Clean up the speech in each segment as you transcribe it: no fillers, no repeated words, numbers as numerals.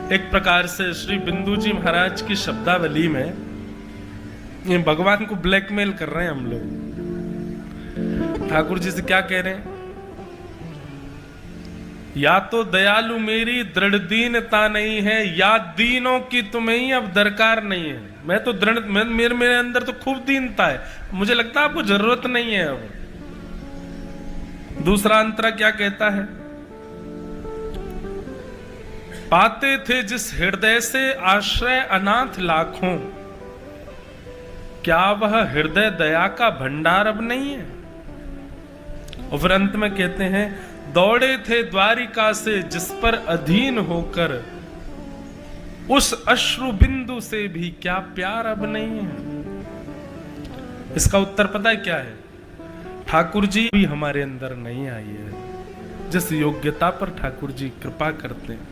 एक प्रकार से श्री बिंदु जी महाराज की शब्दावली में ये भगवान को ब्लैकमेल कर रहे हैं हम लोग। ठाकुर जी से क्या कह रहे हैं? या तो दयालु मेरी दृढ़ दीनता नहीं है, या दीनों की तुम्हें ही अब दरकार नहीं है। मैं तो दृढ़, मेरे अंदर तो खूब दीनता है, मुझे लगता है आपको जरूरत नहीं है अब। दूसरा अंतरा क्या कहता है? पाते थे जिस हृदय से आश्रय अनाथ लाखों, क्या वह हृदय दया का भंडार अब नहीं है? और फिर अंत में कहते हैं, दौड़े थे द्वारिका से जिस पर अधीन होकर, उस अश्रु बिंदु से भी क्या प्यार अब नहीं है? इसका उत्तर पता है क्या है? ठाकुर जी भी हमारे अंदर नहीं आई है जिस योग्यता पर ठाकुर जी कृपा करते हैं।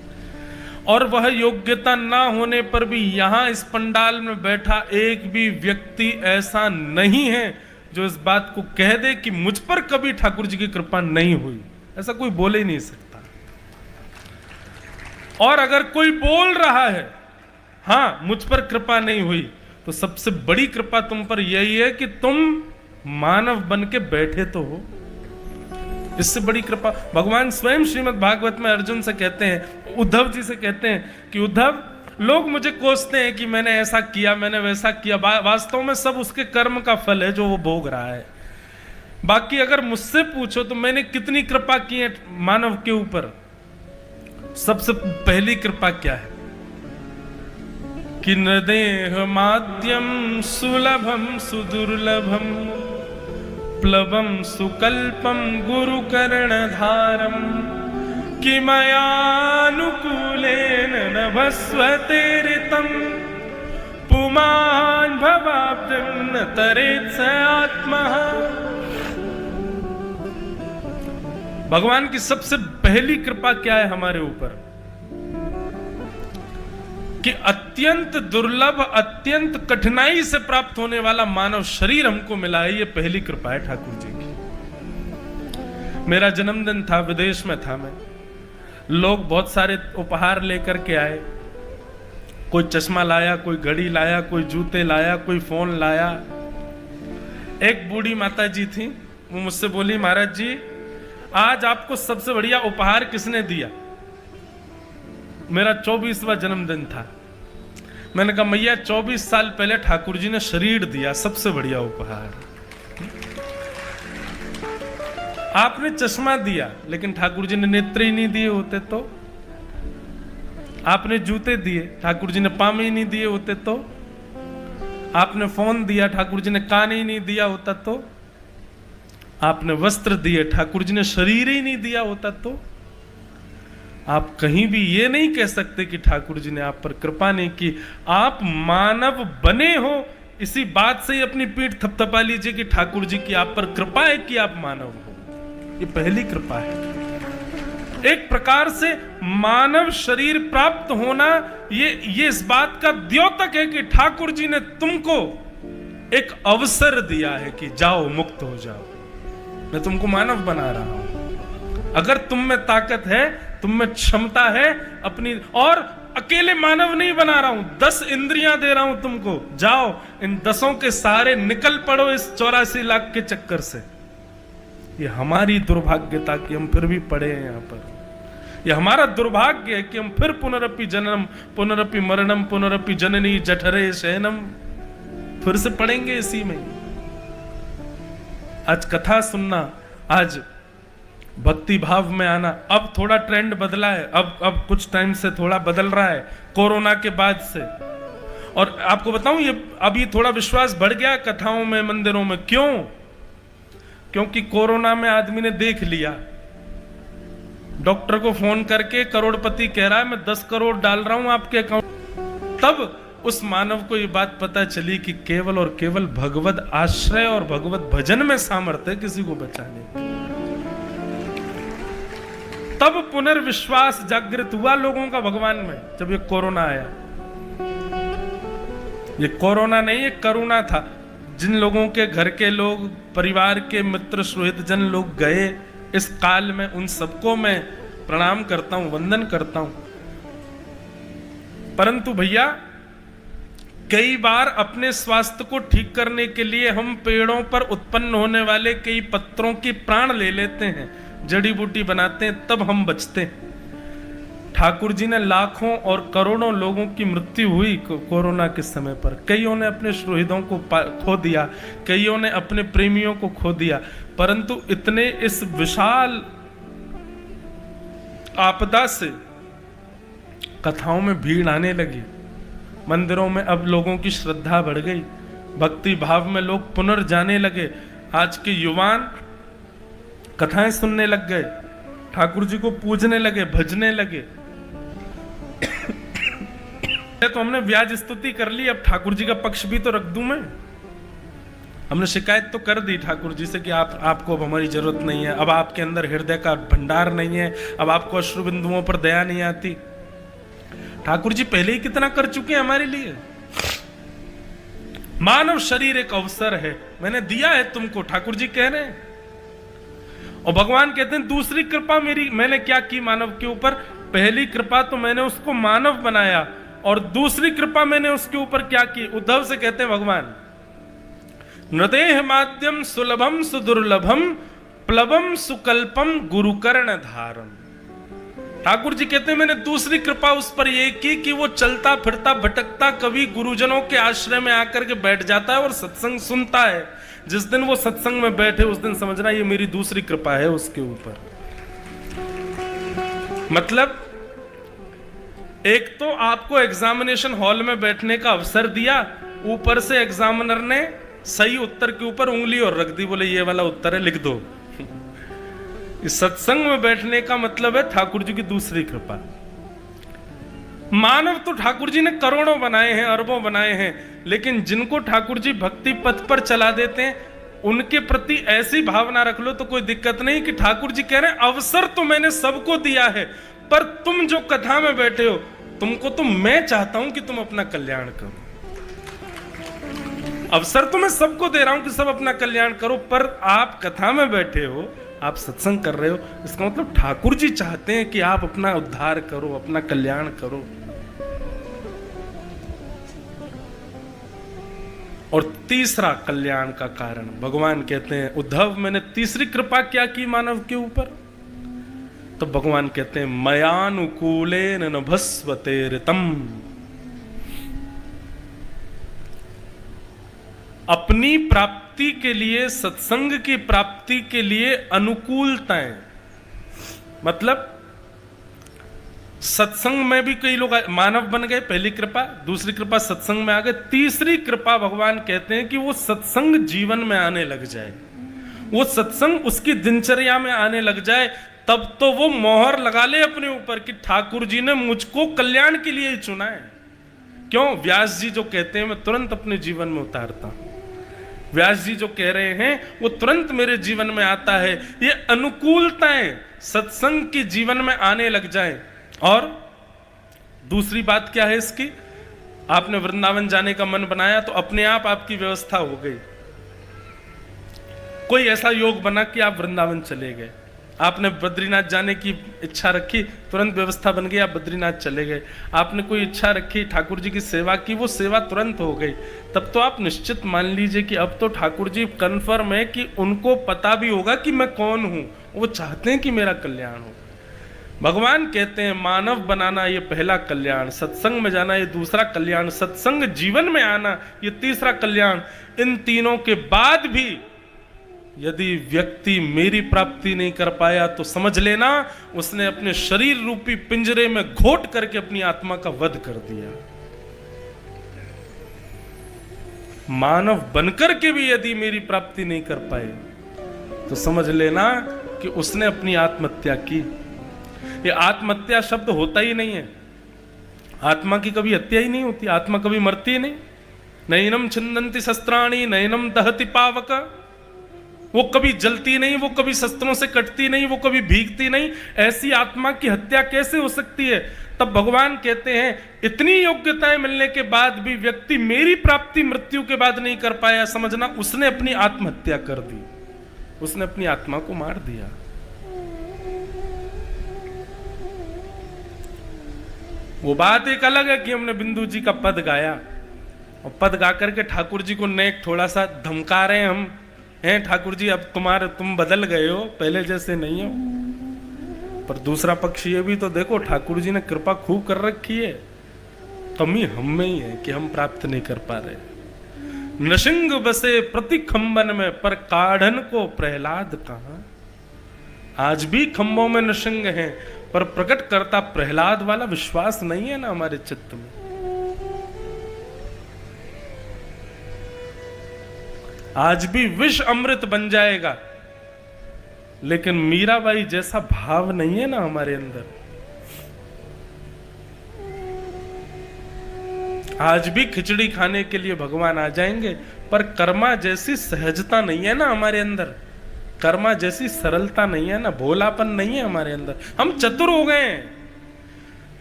और वह योग्यता ना होने पर भी यहां इस पंडाल में बैठा एक भी व्यक्ति ऐसा नहीं है जो इस बात को कह दे कि मुझ पर कभी ठाकुर जी की कृपा नहीं हुई। ऐसा कोई बोले ही नहीं सकता। और अगर कोई बोल रहा है हां मुझ पर कृपा नहीं हुई, तो सबसे बड़ी कृपा तुम पर यही है कि तुम मानव बन के बैठे तो हो। इससे बड़ी कृपा भगवान स्वयं श्रीमद् भागवत में अर्जुन से कहते हैं, उद्धव जी से कहते हैं कि उद्धव, लोग मुझे कोसते हैं कि मैंने ऐसा किया, मैंने वैसा किया, वास्तव में सब उसके कर्म का फल है जो वो भोग रहा है। बाकी अगर मुझसे पूछो तो मैंने कितनी कृपा की है मानव के ऊपर। सबसे पहली कृपा क्या है कि नदेह माध्यम सुलभम सुदुर्लभम प्लवम सुकल्पम गुरु कर्णधारम कि मयानुकूलेन नभस्वतेरितम पुमान् भवाब्दं न तरेत् स आत्मः। भगवान की सबसे पहली कृपा क्या है हमारे ऊपर? कि अत्यंत दुर्लभ, अत्यंत कठिनाई से प्राप्त होने वाला मानव शरीर हमको मिला है। ये पहली कृपा है ठाकुर जी की। मेरा जन्मदिन था, विदेश में था मैं, लोग बहुत सारे उपहार लेकर के आए। कोई चश्मा लाया, कोई घड़ी लाया, कोई जूते लाया, कोई फोन लाया। एक बूढ़ी माता जी थी, वो मुझसे बोली, महाराज जी आज आपको सबसे बढ़िया उपहार किसने दिया? मेरा 24वां जन्मदिन था। मैंने कहा मैया 24 साल पहले ठाकुर जी ने शरीर दिया, सबसे बढ़िया उपहार। आपने चश्मा दिया लेकिन ठाकुर जी ने नेत्र ही नहीं दिए होते तो। आपने जूते दिए, ठाकुर जी ने पाम ही नहीं दिए होते तो। आपने फोन दिया, ठाकुर जी ने कान ही नहीं दिया होता तो। आपने वस्त्र दिए, ठाकुर जी ने शरीर ही नहीं दिया होता तो। आप कहीं भी ये नहीं कह सकते कि ठाकुर जी ने आप पर कृपा नहीं की। आप मानव बने हो, इसी बात से ही अपनी पीठ थपथपा लीजिए कि ठाकुर जी की आप पर कृपा है कि आप मानव हो। ये पहली कृपा है। एक प्रकार से मानव शरीर प्राप्त होना ये इस बात का द्योतक है कि ठाकुर जी ने तुमको एक अवसर दिया है कि जाओ, मुक्त हो जाओ, मैं तुमको मानव बना रहा हूं। अगर तुम में ताकत है, तुम में क्षमता है अपनी, और अकेले मानव नहीं बना रहा हूं, 10 इंद्रियां दे रहा हूं तुमको, जाओ इन 10 के सहारे निकल पड़ो इस 84 लाख के चक्कर से। ये हमारी दुर्भाग्यता कि हम फिर भी पड़े हैं यहां पर। ये हमारा दुर्भाग्य है कि हम फिर पुनरपि जननम पुनरपि मरणम पुनरपि जननी जठरे शयनम, फिर से पड़ेंगे इसी में। आज कथा सुनना, आज भक्ति भाव में आना, अब थोड़ा ट्रेंड बदला है, अब कुछ टाइम से थोड़ा बदल रहा है कोरोना के बाद से। और आपको बताऊं, ये अभी थोड़ा विश्वास बढ़ गया कथाओं में, मंदिरों में। क्यों? क्योंकि कोरोना में आदमी ने देख लिया, डॉक्टर को फोन करके करोड़पति कह रहा है मैं 10 करोड़ डाल रहा हूं आपके अकाउंट। तब उस मानव को ये बात पता चली कि केवल और केवल भगवत आश्रय और भगवत भजन में सामर्थ्य है किसी को बचाने का। तब पुनर्विश्वास जागृत हुआ लोगों का भगवान में, जब ये कोरोना आया। ये कोरोना नहीं, ये करुणा था। जिन लोगों के घर के लोग, परिवार के मित्र सुहृदजन लोग गए इस काल में, उन सबको मैं प्रणाम करता हूं, वंदन करता हूं। परंतु भैया कई बार अपने स्वास्थ्य को ठीक करने के लिए हम पेड़ों पर उत्पन्न होने वाले कई पत्रों की प्राण ले लेते हैं, जड़ी बूटी बनाते हैं, तब हम बचते हैं। ठाकुर जी ने लाखों और करोड़ों लोगों की मृत्यु हुई कोरोना के समय पर। कईयों ने अपने सुहृदों को खो दिया, कईयों ने अपने प्रेमियों को खो दिया, परंतु इतने इस विशाल आपदा से कथाओं में भीड़ आने लगी। मंदिरों में अब लोगों की श्रद्धा बढ़ गई, भक्ति भाव में लोग पुनर्जाने लगे। आज के युवान कथाएं सुनने लग गए, ठाकुर जी को पूजने लगे, भजने लगे। तो हमने व्याज स्तुति कर ली, अब ठाकुर जी का पक्ष भी तो रख दूं मैं। हमने शिकायत तो कर दी ठाकुर जी से कि आपको अब हमारी जरूरत नहीं है, अब आपके अंदर हृदय का भंडार नहीं है, अब आपको अश्रु बिंदुओं पर दया नहीं आती। ठाकुर जी पहले ही कितना कर चुके हैं हमारे लिए। मानव शरीर एक अवसर है, मैंने दिया है तुमको, ठाकुर जी कह रहे हैं। और भगवान कहते हैं दूसरी कृपा मैंने क्या की मानव के ऊपर? पहली कृपा तो मैंने उसको मानव बनाया, और दूसरी कृपा मैंने उसके ऊपर क्या की? उद्धव से कहते हैं भगवान, नृदेह माध्यम सुलभम सुदुर्लभम प्लवम सुकल्पम गुरुकर्ण धारम। ठाकुर जी कहते हैं मैंने दूसरी कृपा उस पर यह की कि वो चलता फिरता भटकता कभी गुरुजनों के आश्रय में आकर के बैठ जाता है और सत्संग सुनता है। जिस दिन वो सत्संग में बैठे उस दिन समझना ये मेरी दूसरी कृपा है उसके ऊपर। मतलब एक तो आपको एग्जामिनेशन हॉल में बैठने का अवसर दिया, ऊपर से एग्जामिनर ने सही उत्तर के ऊपर उंगली और रख दी, बोले ये वाला उत्तर है, लिख दो। इस सत्संग में बैठने का मतलब है ठाकुर जी की दूसरी कृपा। मानव तो ठाकुर जी ने करोड़ों बनाए हैं, अरबों बनाए हैं, लेकिन जिनको ठाकुर जी भक्ति पथ पर चला देते हैं उनके प्रति ऐसी भावना रख लो तो कोई दिक्कत नहीं कि ठाकुर जी कह रहे हैं अवसर तो मैंने सबको दिया है, पर तुम जो कथा में बैठे हो तुमको तो मैं चाहता हूं कि तुम अपना कल्याण करो। अवसर तो मैं सबको दे रहा हूं कि सब अपना कल्याण करो, पर आप कथा में बैठे हो, आप सत्संग कर रहे हो, इसका मतलब ठाकुर जी चाहते हैं कि आप अपना उद्धार करो, अपना कल्याण करो। और तीसरा कल्याण का कारण भगवान कहते हैं उद्धव मैंने तीसरी कृपा क्या की मानव के ऊपर? तो भगवान कहते हैं मयानुकूलेन नभस्वते ऋतम। अपनी प्राप्ति के लिए, सत्संग की प्राप्ति के लिए अनुकूलताएं, मतलब सत्संग में भी कई लोग मानव बन गए, पहली कृपा, दूसरी कृपा सत्संग में आ गए, तीसरी कृपा भगवान कहते हैं कि वो सत्संग जीवन में आने लग जाए, वो सत्संग उसकी दिनचर्या में आने लग जाए, तब तो वो मोहर लगा ले अपने ऊपर कि ठाकुर जी ने मुझको कल्याण के लिए ही चुना है। क्यों? व्यास जी जो कहते हैं मैं तुरंत अपने जीवन में उतारता हूं। व्यास जी जो कह रहे हैं वो तुरंत मेरे जीवन में आता है। ये अनुकूलताएं सत्संग की जीवन में आने लग जाए। और दूसरी बात क्या है इसकी? आपने वृंदावन जाने का मन बनाया तो अपने आप आपकी व्यवस्था हो गई। कोई ऐसा योग बना कि आप वृंदावन चले गए। आपने बद्रीनाथ जाने की इच्छा रखी, तुरंत व्यवस्था बन गई, आप बद्रीनाथ चले गए। आपने कोई इच्छा रखी ठाकुर जी की सेवा की, वो सेवा तुरंत हो गई। तब तो आप निश्चित मान लीजिए कि अब तो ठाकुर जी कन्फर्म है कि उनको पता भी होगा कि मैं कौन हूं, वो चाहते हैं कि मेरा कल्याण हो। भगवान कहते हैं मानव बनाना ये पहला कल्याण, सत्संग में जाना ये दूसरा कल्याण, सत्संग जीवन में आना ये तीसरा कल्याण। इन तीनों के बाद भी यदि व्यक्ति मेरी प्राप्ति नहीं कर पाया तो समझ लेना उसने अपने शरीर रूपी पिंजरे में घोट करके अपनी आत्मा का वध कर दिया। मानव बनकर के भी यदि मेरी प्राप्ति नहीं कर पाए तो समझ लेना कि उसने अपनी आत्महत्या की। ये आत्महत्या शब्द होता ही नहीं है। आत्मा की कभी हत्या ही नहीं होती, आत्मा कभी मरती ही नहीं। नैनम छिन्दन्ति शस्त्राणि नैनम दहति पावक, वो कभी जलती नहीं, वो कभी शस्त्रों से कटती नहीं, वो कभी भीगती नहीं। ऐसी आत्मा की हत्या कैसे हो सकती है? तब भगवान कहते हैं इतनी योग्यताएं मिलने के बाद भी व्यक्ति मेरी प्राप्ति मृत्यु के बाद नहीं कर पाया, समझना उसने अपनी आत्महत्या कर दी, उसने अपनी आत्मा को मार दिया। वो बात एक अलग है कि हमने बिंदु जी का पद गाया और पद गा करके ठाकुर जी को नेक थोड़ा सा धमका रहे हैं हम, हैं ठाकुर जी अब तुम बदल गए हो, पहले जैसे नहीं हो। पर दूसरा पक्ष ये भी तो देखो, ठाकुर जी ने कृपा खूब कर रखी है, कमी हम में ही है कि हम प्राप्त नहीं कर पा रहे। नृसिंह बसे प्रति खंबन में, पर काढ़न को प्रहलाद कहां। आज भी खंबों में नृसिंह हैं, पर प्रकट करता प्रहलाद वाला विश्वास नहीं है ना हमारे चित्त में। आज भी विष अमृत बन जाएगा, लेकिन मीराबाई जैसा भाव नहीं है ना हमारे अंदर। आज भी खिचड़ी खाने के लिए भगवान आ जाएंगे, पर कर्मा जैसी सहजता नहीं है ना हमारे अंदर, कर्मा जैसी सरलता नहीं है ना, भोलापन नहीं है हमारे अंदर। हम चतुर हो गए हैं।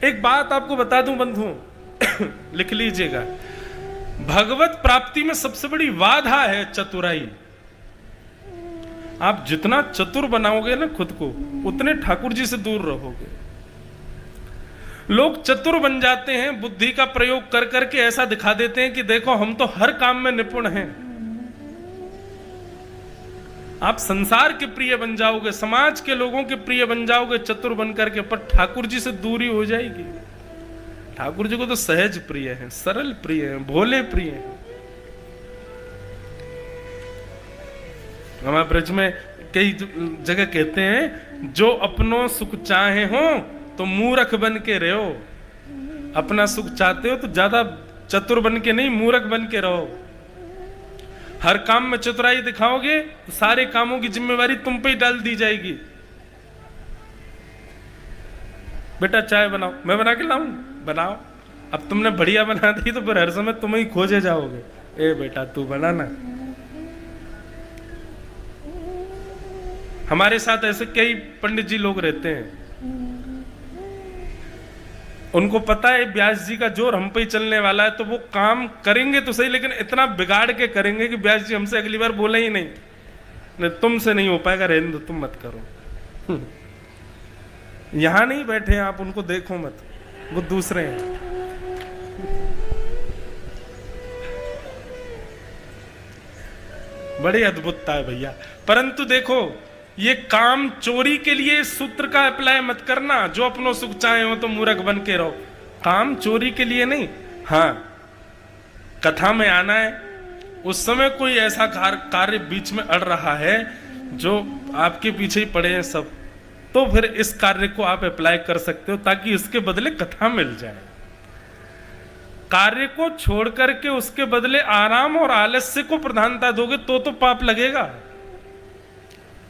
एक बात आपको बता दूं बंधु, लिख लीजिएगा, भगवत प्राप्ति में सबसे बड़ी बाधा है चतुराई। आप जितना चतुर बनाओगे ना खुद को, उतने ठाकुर जी से दूर रहोगे। लोग चतुर बन जाते हैं, बुद्धि का प्रयोग कर करके ऐसा दिखा देते हैं कि देखो हम तो हर काम में निपुण हैं। आप संसार के प्रिय बन जाओगे, समाज के लोगों के प्रिय बन जाओगे चतुर बन करके, पर ठाकुर जी से दूरी हो जाएगी। ठाकुर जी को तो सहज प्रिय है, सरल प्रिय है, भोले प्रिय है। हमारे ब्रज में कई जगह कहते हैं, जो अपनों सुख चाहे हो तो मूर्ख बन के रहो। अपना सुख चाहते हो तो ज्यादा चतुर बन के नहीं, मूर्ख बन के रहो। हर काम में चतुराई दिखाओगे तो सारे कामों की जिम्मेवारी तुम पे ही डाल दी जाएगी। बेटा चाय बनाओ, मैं बना के लाऊं, बनाओ। अब तुमने बढ़िया बना दी तो फिर हर समय तुम ही खोजे जाओगे, ए बेटा तू बनाना। हमारे साथ ऐसे कई पंडित जी लोग रहते हैं, उनको पता है व्यास जी का जोर हम पे ही चलने वाला है, तो वो काम करेंगे तो सही, लेकिन इतना बिगाड़ के करेंगे कि व्यास जी हमसे अगली बार बोले ही नहीं, नहीं तुमसे नहीं हो पाएगा, रहने दो, तुम मत करो। यहां नहीं बैठे आप, उनको देखो मत, वो दूसरे हैं। बड़ी अद्भुतता है भैया। परंतु देखो, ये काम चोरी के लिए इस सूत्र का अप्लाई मत करना, जो अपनों सुख चाहे हो तो मूर्ख बन के रहो। काम चोरी के लिए नहीं। हाँ, कथा में आना है, उस समय कोई ऐसा कार्य बीच में अड़ रहा है जो आपके पीछे ही पड़े हैं सब, तो फिर इस कार्य को आप अप्लाई कर सकते हो, ताकि इसके बदले कथा मिल जाए। कार्य को छोड़ करके उसके बदले आराम और आलस्य को प्रधानता दोगे तो पाप लगेगा,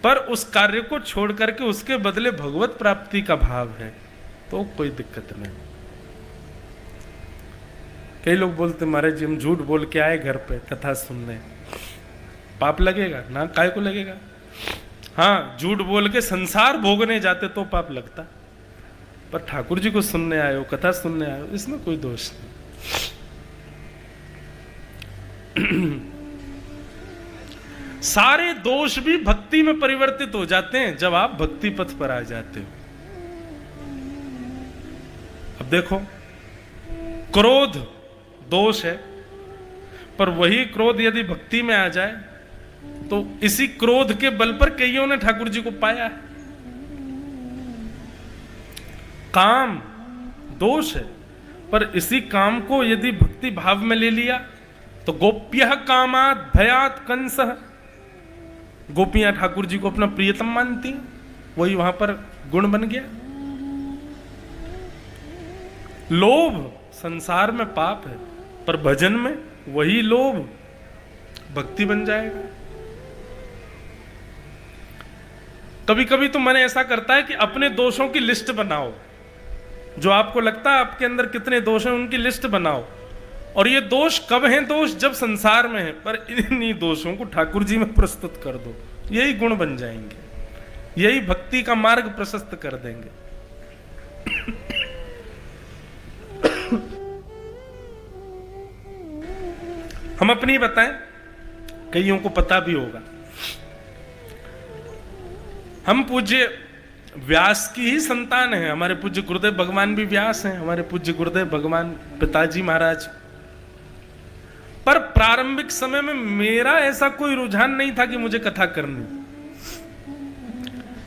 पर उस कार्य को छोड़ करके उसके बदले भगवत प्राप्ति का भाव है तो कोई दिक्कत नहीं। कई लोग बोलते महाराज जी हम झूठ बोल के आए घर पे कथा सुनने, पाप लगेगा ना? काय को लगेगा? हाँ, झूठ बोल के संसार भोगने जाते तो पाप लगता, पर ठाकुर जी को सुनने आए हो, कथा सुनने आए हो, इसमें कोई दोष नहीं। सारे दोष भी भक्ति में परिवर्तित हो जाते हैं जब आप भक्ति पथ पर आ जाते हो। अब देखो, क्रोध दोष है, पर वही क्रोध यदि भक्ति में आ जाए तो इसी क्रोध के बल पर कईयों ने ठाकुर जी को पाया है। काम दोष है, पर इसी काम को यदि भक्ति भाव में ले लिया तो गोप्यः कामात् भयात् कंसः, गोपियां ठाकुर जी को अपना प्रियतम मानती, वही वहां पर गुण बन गया। लोभ संसार में पाप है, पर भजन में वही लोभ भक्ति बन जाएगा। कभी कभी तो मन ऐसा करता है कि अपने दोषों की लिस्ट बनाओ, जो आपको लगता है आपके अंदर कितने दोष हैं उनकी लिस्ट बनाओ, और ये दोष कब हैं दोष? जब संसार में है, पर इन्हीं दोषों को ठाकुर जी में प्रस्तुत कर दो, यही गुण बन जाएंगे, यही भक्ति का मार्ग प्रशस्त कर देंगे। हम अपनी बताएं, कईयों को पता भी होगा। हम पूज्य व्यास की ही संतान है। हमारे पूज्य गुरुदेव भगवान भी व्यास हैं, हमारे पूज्य गुरुदेव भगवान पिताजी महाराज। पर प्रारंभिक समय में मेरा ऐसा कोई रुझान नहीं था कि मुझे कथा करनी।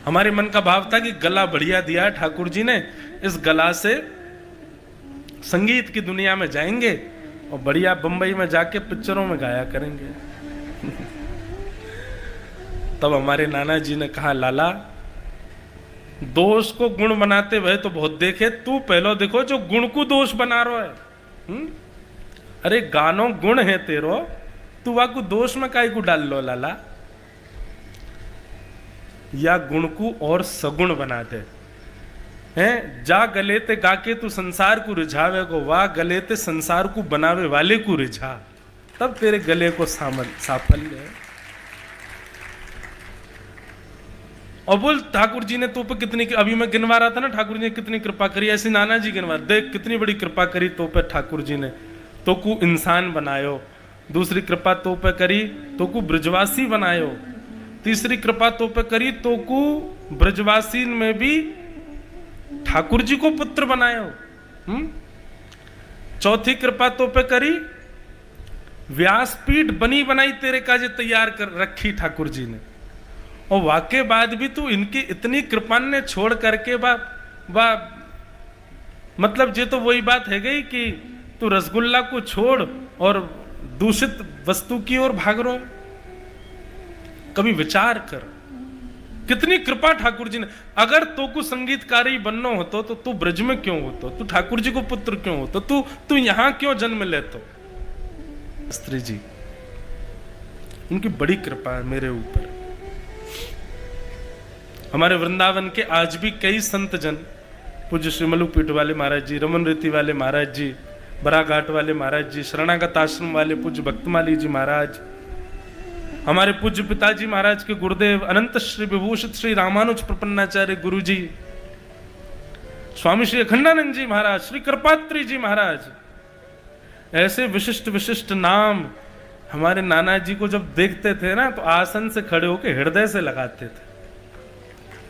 हमारे मन का भाव था कि गला बढ़िया दिया है ठाकुर जी ने, इस गला से संगीत की दुनिया में जाएंगे और बढ़िया बंबई में जाके पिक्चरों में गाया करेंगे। तब हमारे नाना जी ने कहा, लाला दोष को गुण बनाते हुए तो बहुत देखे, तू पहलो देखो जो गुण को दोष बना रहा है। अरे गानो गुण है तेरो, तू वाकू दोष में काई को डाल लो लाला। या गुण को और सगुण बना दे हैं। जा गले ते गाके तू संसार को रिझावे को, वाह गले ते संसार को बनावे वाले को रिझा, तब तेरे गले को साफल्य है। और बोल ठाकुर जी ने तो पे कितनी, अभी मैं गिनवा रहा था ना ठाकुर जी ने कितनी कृपा करी, ऐसी नाना जी गिनवा, देख कितनी बड़ी कृपा करी तो पे ठाकुर जी ने, तो को इंसान बनायो। दूसरी कृपा तो पे करी तो को ब्रजवासी बनायो। तीसरी कृपा तो पे करी तो को ब्रजवासी में भी ठाकुर जी को पुत्र बनायो। चौथी कृपा तो पे करी, व्यासपीठ बनी बनाई तेरे काजे तैयार कर रखी ठाकुर जी ने। और वाके बाद भी तू इनकी इतनी कृपा ने छोड़ करके मतलब ये तो वही बात है गई कि तू रसगुल्ला को छोड़ और दूषित वस्तु की ओर भाग रहा। कभी विचार कर कितनी कृपा ठाकुर जी ने। अगर तो को संगीतकारी बनना होतो तो तू ब्रज में क्यों होतो, तू ठाकुर जी को पुत्र क्यों होतो, तू यहां क्यों जन्म लेतो। शास्त्री जी उनकी बड़ी कृपा है मेरे ऊपर। हमारे वृंदावन के आज भी कई संत जन, पूज्य श्री मलुपीठ वाले महाराज जी, रमन रीति वाले महाराज जी, बराघाट वाले महाराज जी, शरणागत आश्रम वाले पूज्य भक्तमाली जी महाराज, हमारे पूज्य पिताजी महाराज के गुरुदेव अनंत श्री विभूषित श्री रामानुज प्रपन्नाचार्य गुरु जी, स्वामी श्री अखंडानंद जी महाराज, श्री कृपात्री जी महाराज, ऐसे विशिष्ट विशिष्ट नाम हमारे नाना जी को जब देखते थे ना तो आसन से खड़े होकर हृदय से लगाते थे।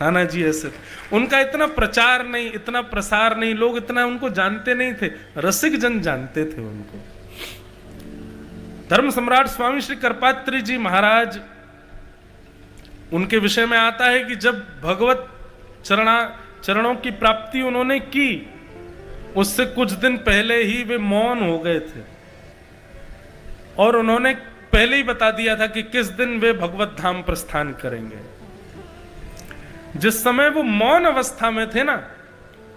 नाना जी ऐसे, उनका इतना प्रचार नहीं, इतना प्रसार नहीं, लोग इतना उनको जानते नहीं थे, रसिक जन जानते थे उनको। धर्म सम्राट स्वामी श्री कृपात्री जी महाराज, उनके विषय में आता है कि जब भगवत चरणों की प्राप्ति उन्होंने की, उससे कुछ दिन पहले ही वे मौन हो गए थे और उन्होंने पहले ही बता दिया था कि किस दिन वे भगवत धाम प्रस्थान करेंगे। जिस समय वो मौन अवस्था में थे ना,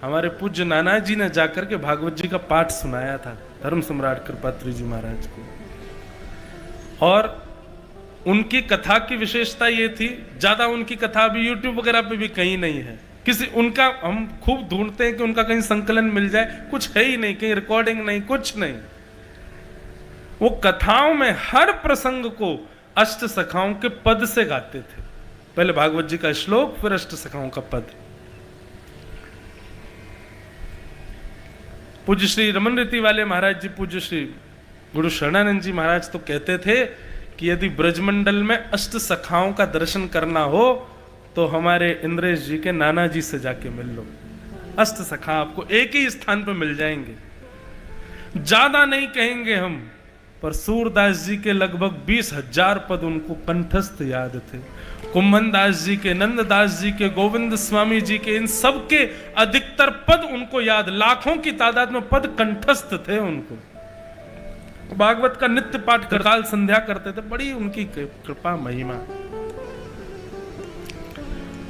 हमारे पूज्य नाना जी ने जाकर के भागवत जी का पाठ सुनाया था धर्म सम्राट कृपात्री जी महाराज को। और उनकी कथा की विशेषता ये थी, ज्यादा उनकी कथा भी यूट्यूब वगैरह पे भी कहीं नहीं है, किसी उनका हम खूब ढूंढते हैं कि उनका कहीं संकलन मिल जाए, कुछ है ही नहीं, कहीं रिकॉर्डिंग नहीं, कुछ नहीं। वो कथाओं में हर प्रसंग को अष्ट सखाओं के पद से गाते थे। पहले भागवत जी का श्लोक, फिर अष्ट सखाओं का पद। पूज्य श्री रमन रीति वाले महाराज जी, पूज्य श्री गुरु शरणानंद जी महाराज तो कहते थे कि यदि ब्रजमंडल में अष्ट सखाओं का दर्शन करना हो तो हमारे इंद्रेश जी के नाना जी से जाके मिल लो। अष्ट सखा आपको एक ही स्थान पर मिल जाएंगे। ज्यादा नहीं कहेंगे हम, पर सूरदास जी के लगभग 20,000 पद उनको कंठस्थ याद थे। कुंभन दास जी के, नंददास जी के, गोविंद स्वामी जी के, इन सब के अधिकतर पद उनको याद, लाखों की तादाद में पद कंठस्थ थे उनको। भागवत का नित्य पाठ कर काल संध्या करते थे, बड़ी उनकी कृपा महिमा।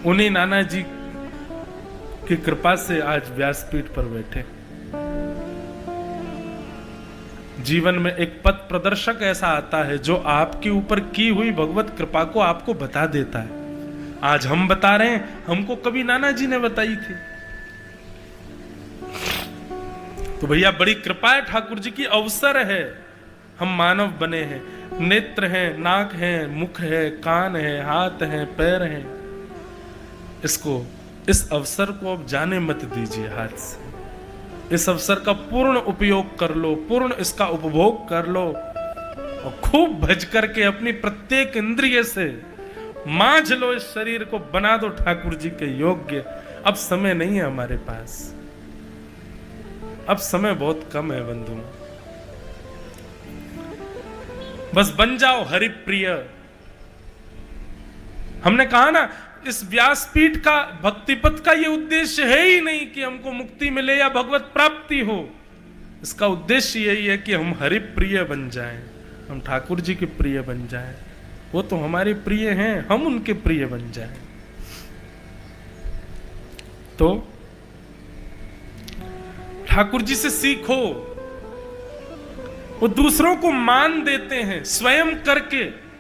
उन्हीं नाना जी की कृपा से आज व्यासपीठ पर बैठे। जीवन में एक पथ प्रदर्शक ऐसा आता है जो आपके ऊपर की हुई भगवत कृपा को आपको बता देता है। आज हम बता रहे हैं, हमको कभी नाना जी ने बताई थी। तो भैया बड़ी कृपा है ठाकुर जी की, अवसर है, हम मानव बने हैं, नेत्र हैं, नाक है, मुख है, कान है, हाथ है, पैर हैं। इस अवसर को अब जाने मत दीजिए हाथ से। इस अवसर का पूर्ण उपयोग कर लो, पूर्ण इसका उपभोग कर लो और खूब भज करके अपनी प्रत्येक इंद्रिय से मांझ लो, इस शरीर को बना दो ठाकुर जी के योग्य। अब समय नहीं है हमारे पास, अब समय बहुत कम है बंधु। बस बन जाओ हरिप्रिय। हमने कहा ना, इस व्यासपीठ का, भक्तिपथ का ये उद्देश्य है ही नहीं कि हमको मुक्ति मिले या भगवत प्राप्ति हो। इसका उद्देश्य यही है कि हम हरिप्रिय बन जाएं, हम ठाकुर जी के प्रिय बन जाएं। वो तो हमारे प्रिय हैं, हम उनके प्रिय बन जाएं। तो ठाकुर जी से सीखो, वो दूसरों को मान देते हैं स्वयं करके।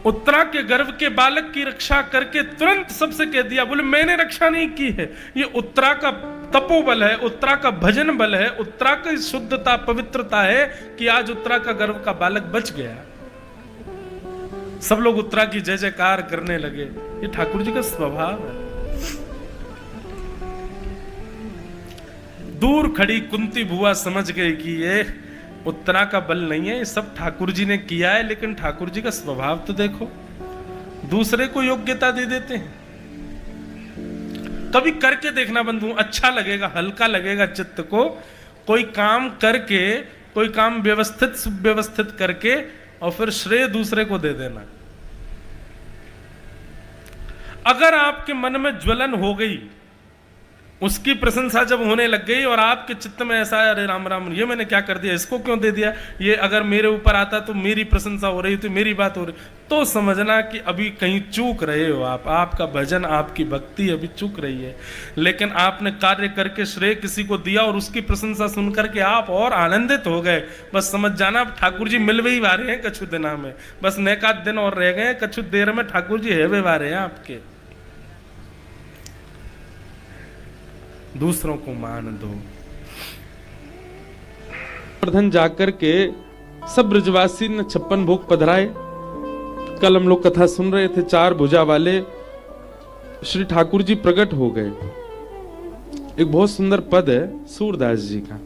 उत्तरा के गर्भ के बालक की रक्षा करके तुरंत सबसे कह दिया, बोले मैंने रक्षा नहीं की है, ये उत्तरा का तपोबल है, उत्तरा का भजन बल है, उत्तरा की शुद्धता पवित्रता है कि आज उत्तरा का गर्भ का बालक बच गया। सब लोग उत्तरा की जय जयकार करने लगे। ये ठाकुर जी का स्वभाव है। दूर खड़ी कुंती बुआ समझ गई कि ये उत्तरा का बल नहीं है, ये सब ठाकुर जी ने किया है। लेकिन ठाकुर जी का स्वभाव तो देखो, दूसरे को योग्यता दे देते हैं। कभी करके देखना बंधु, अच्छा लगेगा, हल्का लगेगा चित्त को। कोई काम करके, कोई काम व्यवस्थित सुव्यवस्थित करके और फिर श्रेय दूसरे को दे देना। अगर आपके मन में ज्वलन हो गई, उसकी प्रशंसा जब होने लग गई और आपके चित्त में ऐसा, अरे राम राम, ये मैंने क्या कर दिया, इसको क्यों दे दिया, ये अगर मेरे ऊपर आता तो मेरी प्रशंसा हो रही, तो मेरी बात हो रही, तो समझना कि अभी कहीं चूक रहे हो आप। आपका भजन, आपकी भक्ति अभी चूक रही है। लेकिन आपने कार्य करके श्रेय किसी को दिया और उसकी प्रशंसा सुनकर के आप और आनंदित हो गए, बस समझ जाना ठाकुर जी मिलवे ही वारे हैं कछु दिना में। बस नेकात दिन और रह गए, कछु देर में ठाकुर जी हेवे वारे हैं आपके। दूसरों को मान दो। वर्धन जाकर के सब ब्रजवासी ने 56 भोग पधराए। कल हम लोग कथा सुन रहे थे, 4 भुजा वाले श्री ठाकुर जी प्रकट हो गए। एक बहुत सुंदर पद है सूरदास जी का,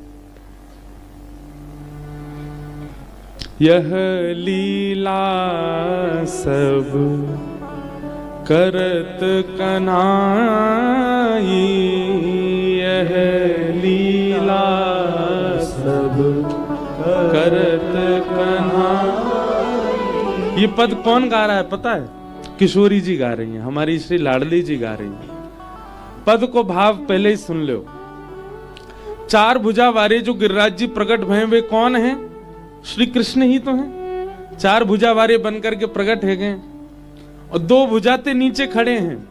यह लीला सब करत कन्हाई, यह लीला सब करत कन्हाई। ये पद कौन गा रहा है पता है? किशोरी जी गा रही हैं, हमारी श्री लाडली जी गा रही हैं। पद को भाव पहले ही सुन लो। 4 भुजा वाले जो गिरिराज जी प्रकट भय वे कौन हैं? श्री कृष्ण ही तो हैं। 4 भुजा वाले बनकर के प्रकट है गए और 2 भुजाते नीचे खड़े हैं।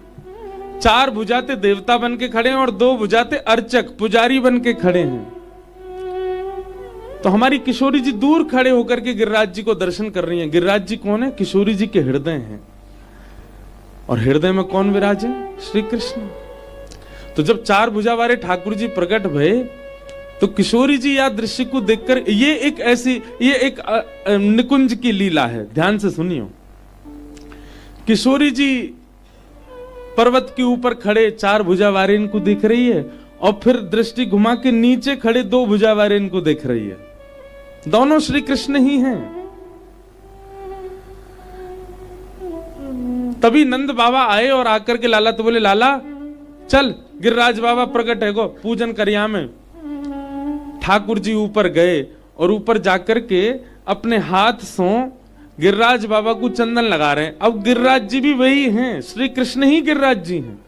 4 भुजाते देवता बन के खड़े हैं और 2 भुजाते अर्चक पुजारी बन के खड़े हैं। तो हमारी किशोरी जी दूर खड़े होकर के गिरिराज जी को दर्शन कर रही हैं। गिरिराज जी कौन है? किशोरी जी के हृदय हैं। और हृदय में कौन विराजे? श्री कृष्ण। तो जब 4 भुजा वाले ठाकुर जी प्रकट भये तो किशोरी जी या दृश्य को देखकर, ये एक निकुंज की लीला है, ध्यान से सुनियो। किशोरी जी पर्वत के ऊपर खड़े 4 भुजा वाले इनको दिख रही है और फिर दृष्टि घुमा के नीचे खड़े 2 भुजा वाले इनको देख रही है। दोनों श्री कृष्ण ही हैं। तभी नंद बाबा आए और आकर के लाला तो बोले, लाला चल गिरिराज बाबा प्रकट है गो, पूजन करिया में। ठाकुर जी ऊपर गए और ऊपर जाकर के अपने हाथ से गिरिराज बाबा को चंदन लगा रहे हैं। अब गिरिराज जी भी वही हैं, श्री कृष्ण ही गिरिराज जी हैं।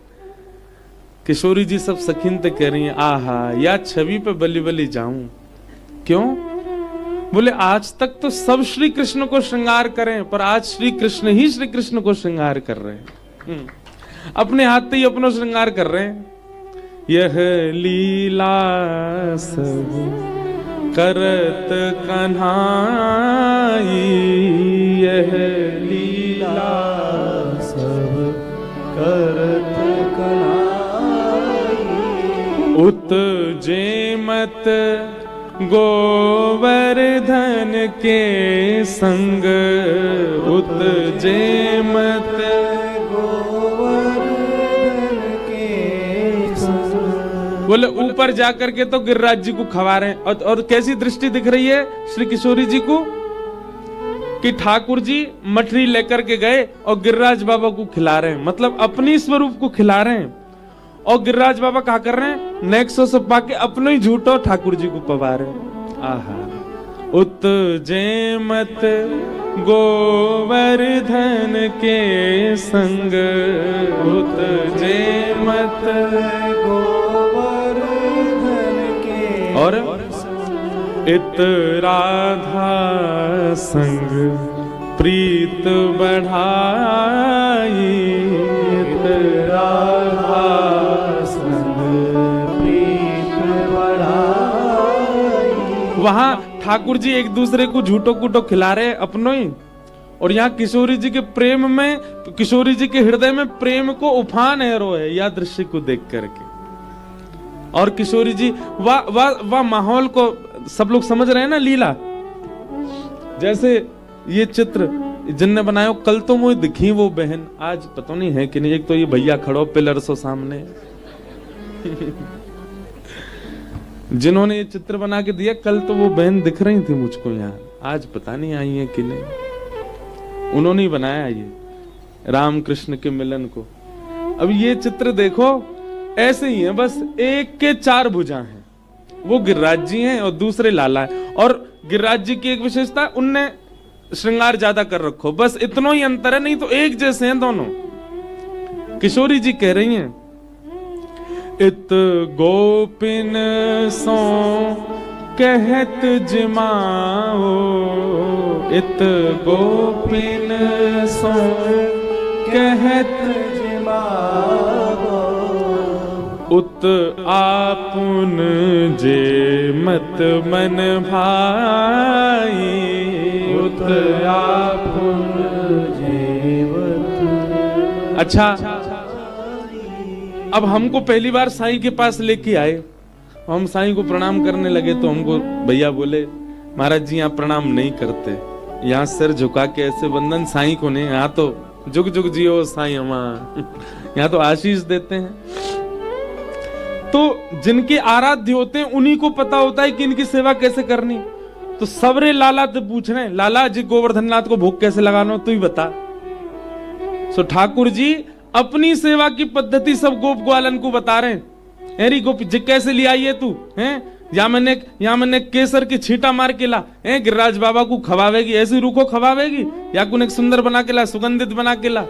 किशोरी जी सब सखीनते कह रही हैं, आहा या छवि पे बली बली जाऊं। क्यों? बोले आज तक तो सब श्री कृष्ण को श्रृंगार करें, पर आज श्री कृष्ण ही श्री कृष्ण को श्रृंगार कर रहे हैं। अपने हाथ से ही अपना श्रृंगार कर रहे हैं। यह लीला सब करत कन्हाई, यह लीला सब करत कन्हाई। उतजेमत गोवर्धन के संग, उतजेमत बोले ऊपर जाकर के तो गिरिराज जी को खवा रहे हैं। और कैसी दृष्टि दिख रही है श्री किशोरी जी को कि ठाकुर जी मठरी लेकर के गए और गिरिराज बाबा को खिला रहे हैं, मतलब अपनी स्वरूप को खिला रहे हैं। और गिरिराज बाबा क्या कर रहे हैं, नेक्सो से पाके अपनो ही झूठो ठाकुर जी को पवा रहे। आहा, उत जेमत गोवर्धन के संग, उत जेमत गोवर्धन के, और इत राधा संग प्रीत बढ़ाई, इत राधा संग प्रीत बढ़ाई। वहां ठाकुर जी एक दूसरे को झूठो कूटो खिला रहे अपनों ही, और यहाँ किशोरी जी के प्रेम में, किशोरी जी के हृदय में प्रेम को उफान है है या दृश्य को देख करके। और किशोरी जी वाह माहौल को सब लोग समझ रहे हैं ना, लीला। जैसे ये चित्र जिनने बनाया, कल तो मुझे दिखी वो बहन, आज पता नहीं है कि नहीं। एक तो ये भैया खड़ो पिलर सो सामने जिन्होंने ये चित्र बना के दिया, कल तो वो बहन दिख रही थी मुझको यहाँ, आज पता नहीं आई है कि नहीं। उन्होंने ही बनाया ये राम कृष्ण के मिलन को। अब ये चित्र देखो, ऐसे ही है, बस एक के चार भुजा हैं। वो गिरिराज जी हैं और दूसरे लाला है। और गिरिराज जी की एक विशेषता, उनने श्रृंगार ज्यादा कर रखो, बस इतना ही अंतर है, नहीं तो एक जैसे हैं दोनों। किशोरी जी कह रही हैं, इत गोपिन सो कहत जिमाओ, इत गोपिन सो कहत जिमाओ, उत आपुन जे मत मन भाई, उत आपुन जे मत। अच्छा, अब हमको पहली बार साईं के पास लेके आए, हम साईं को प्रणाम करने लगे तो हमको भैया बोले, महाराज जी यहाँ प्रणाम नहीं करते, यहाँ सिर झुका के ऐसे वंदन साईं को नहीं, यहाँ तो जुग जुग जियो साईं अम्मा, यहाँ तो आशीष देते हैं। तो जिनके आराध्य होते हैं उन्हीं को पता होता है कि इनकी सेवा कैसे करनी। तो सबरे लाला तो पूछ रहे हैं, लाला जी गोवर्धननाथ को भोग कैसे लगाना, तू ही बता। सो ठाकुर जी अपनी सेवा की पद्धति सब गोप ग्वालन को बता रहे हैं। अरे गोपी जी कैसे ले आई है तू, हैं? या मैंने केसर की छींटा मार के ला, हैं? गिरिराज बाबा को खवावेगी, ऐसी रूखो खवावेगी, या कुन एक सुंदर बना के ला, सुगंधित बना के ला।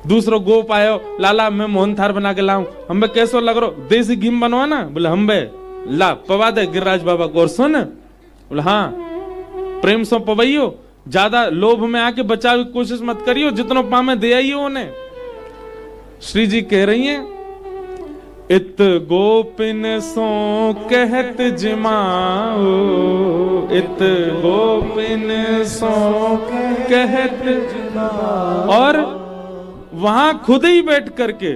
दूसरो गोप आयो, लाला मैं मोहन थार बना के लाऊं, हम्बे कैसो लग रो, देसी घी बनवा ना, बोले हम्बे ला पवा दे गिरिराज बाबा को, और सुन, बोले हाँ प्रेम सो पवैयो, ज्यादा लोभ में आके बचाव की कोशिश मत करियो, जितनो पामे दे आइयो उन्हें। श्री जी कह रही हैं, इत गोपिन सो कहत जिमाओ, इत गोपिन सो कहत जिमाओ, और वहां खुद ही बैठ करके